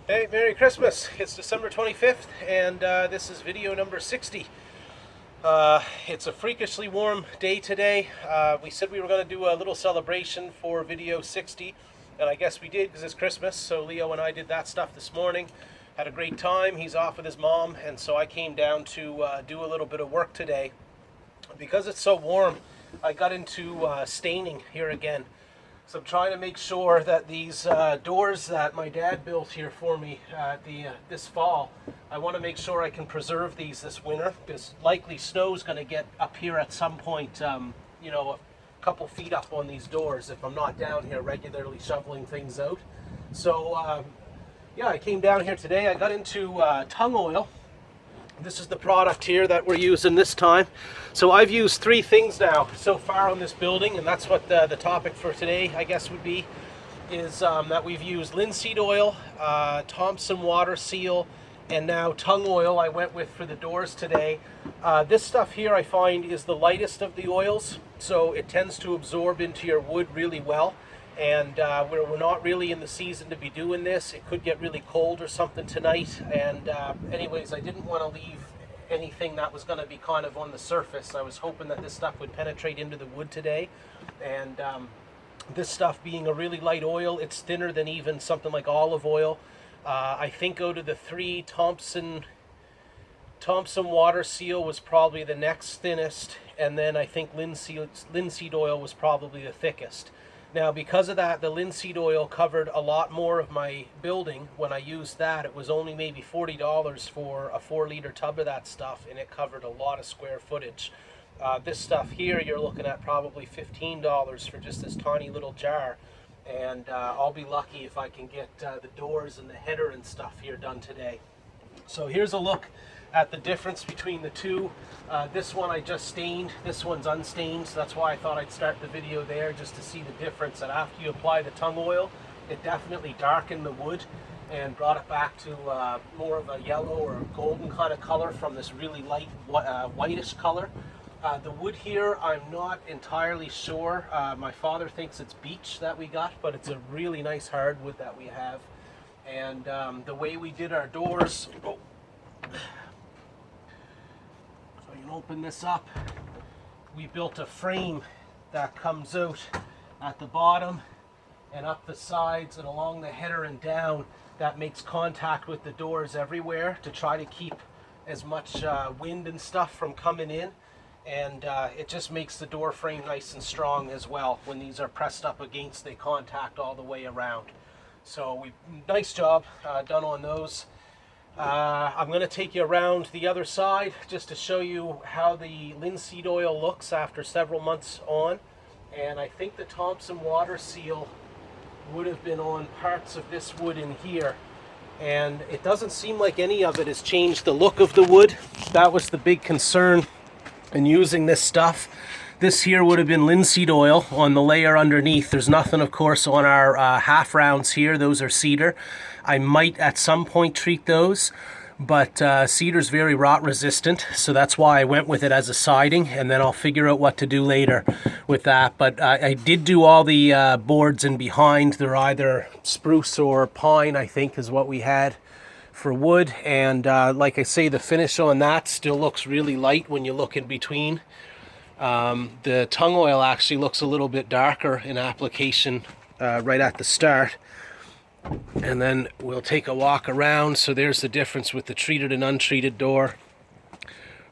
Hey, Merry Christmas. It's December 25th, and this is video number 60. It's a freakishly warm day today. We said we were going to do a little celebration for video 60, and I guess we did because it's Christmas. So Leo and I did that stuff this morning. Had a great time. He's off with his mom, and so I came down to do a little bit of work today. Because it's so warm, I got into staining here again. So I'm trying to make sure that these doors that my dad built here for me this fall, I want to make sure I can preserve these this winter, because likely snow's going to get up here at some point, you know, a couple feet up on these doors if I'm not down here regularly shoveling things out. So yeah, I came down here today. I got into tung oil. This is the product here that we're using this time. So I've used three things now so far on this building, and that's what the topic for today, I guess, would be, is that we've used linseed oil, Thompson water seal, and now tung oil I went with for the doors today. This stuff here I find is the lightest of the oils, so it tends to absorb into your wood really well. And we're not really in the season to be doing this. It could get really cold or something tonight. And anyways, I didn't want to leave anything that was going to be kind of on the surface. I was hoping that this stuff would penetrate into the wood today. And this stuff being a really light oil, it's thinner than even something like olive oil. I think out of the three, Thompson water seal was probably the next thinnest. And then I think linseed oil was probably the thickest. Now, because of that, the linseed oil covered a lot more of my building. When I used that, it was only maybe $40 for a 4-liter tub of that stuff, and it covered a lot of square footage. This stuff here, you're looking at probably $15 for just this tiny little jar. And I'll be lucky if I can get the doors and the header and stuff here done today. So here's a look at the difference between the two. This one I just stained, this one's unstained, so that's why I thought I'd start the video there, just to see the difference. And after you apply the tung oil, it definitely darkened the wood and brought it back to more of a yellow or golden kind of color from this really light whitish color. The wood here, I'm not entirely sure. My father thinks it's beech that we got, but it's a really nice hardwood that we have. And the way we did our doors, open this up, we built a frame that comes out at the bottom and up the sides and along the header and down, that makes contact with the doors everywhere to try to keep as much wind and stuff from coming in. And it just makes the door frame nice and strong as well. When these are pressed up against, they contact all the way around. So nice job done on those. I'm going to take you around the other side just to show you how the linseed oil looks after several months on. And I think the Thompson water seal would have been on parts of this wood in here. And it doesn't seem like any of it has changed the look of the wood. That was the big concern in using this stuff. This here would have been linseed oil on the layer underneath. There's nothing, of course, on our half rounds here. Those are cedar. I might at some point treat those, but cedar's very rot resistant, so that's why I went with it as a siding, and then I'll figure out what to do later with that. But I did do all the boards in behind. They're either spruce or pine, I think, is what we had for wood. And like I say, the finish on that still looks really light when you look in between. The tung oil actually looks a little bit darker in application right at the start. And then we'll take a walk around. So there's the difference with the treated and untreated door.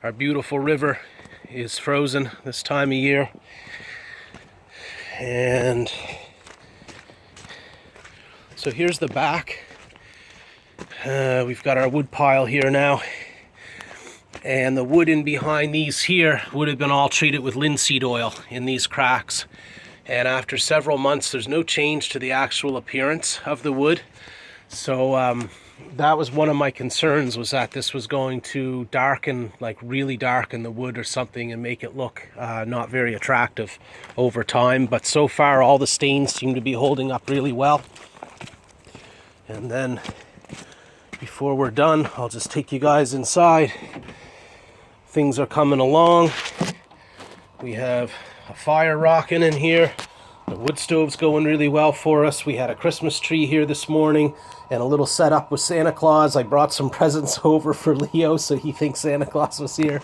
Our beautiful river is frozen this time of year. And so here's the back. We've got our wood pile here now. And the wood in behind these here would have been all treated with linseed oil in these cracks. And after several months, there's no change to the actual appearance of the wood. So that was one of my concerns, was that this was going to darken, like really darken the wood or something, and make it look not very attractive over time. But so far, all the stains seem to be holding up really well. And then before we're done, I'll just take you guys inside. Things are coming along. We have a fire rocking in here. The wood stove's going really well for us. We had a Christmas tree here this morning and a little setup with Santa Claus. I brought some presents over for Leo, so he thinks Santa Claus was here.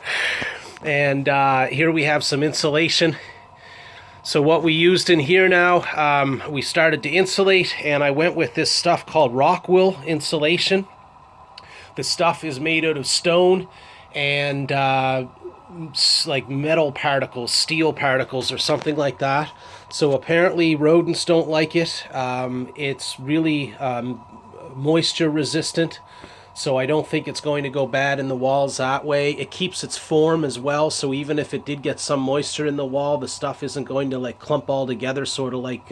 And here we have some insulation. So what we used in here now, we started to insulate, and I went with this stuff called rock wool insulation. The stuff is made out of stone and like metal particles, steel particles or something like that. So apparently rodents don't like it. It's really moisture resistant, so I don't think it's going to go bad in the walls that way. It keeps its form as well, so even if it did get some moisture in the wall, the stuff isn't going to like clump all together, sort of like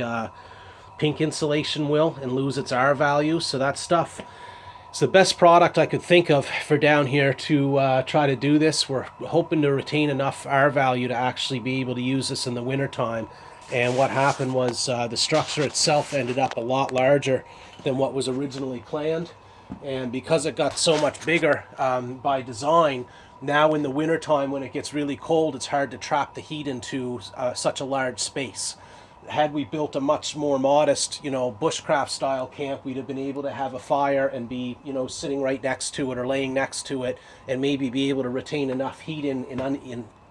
pink insulation will, and lose its R value. So that stuff, it's the best product I could think of for down here to try to do this. We're hoping to retain enough R value to actually be able to use this in the wintertime. And what happened was the structure itself ended up a lot larger than what was originally planned. And because it got so much bigger by design, now in the wintertime when it gets really cold, it's hard to trap the heat into such a large space. Had we built a much more modest, bushcraft style camp, we'd have been able to have a fire and be, sitting right next to it or laying next to it, and maybe be able to retain enough heat in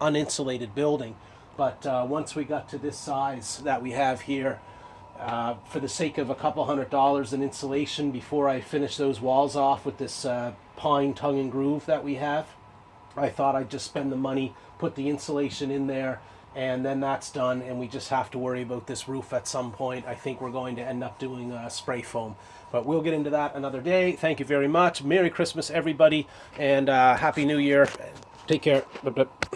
uninsulated building. But once we got to this size that we have here, for the sake of a couple $100 in insulation before I finish those walls off with this pine tongue and groove that we have, I thought I'd just spend the money, put the insulation in there, and then that's done, and we just have to worry about this roof at some point. I think we're going to end up doing spray foam, but we'll get into that another day. Thank you very much. Merry Christmas, everybody, and Happy New Year. Take care.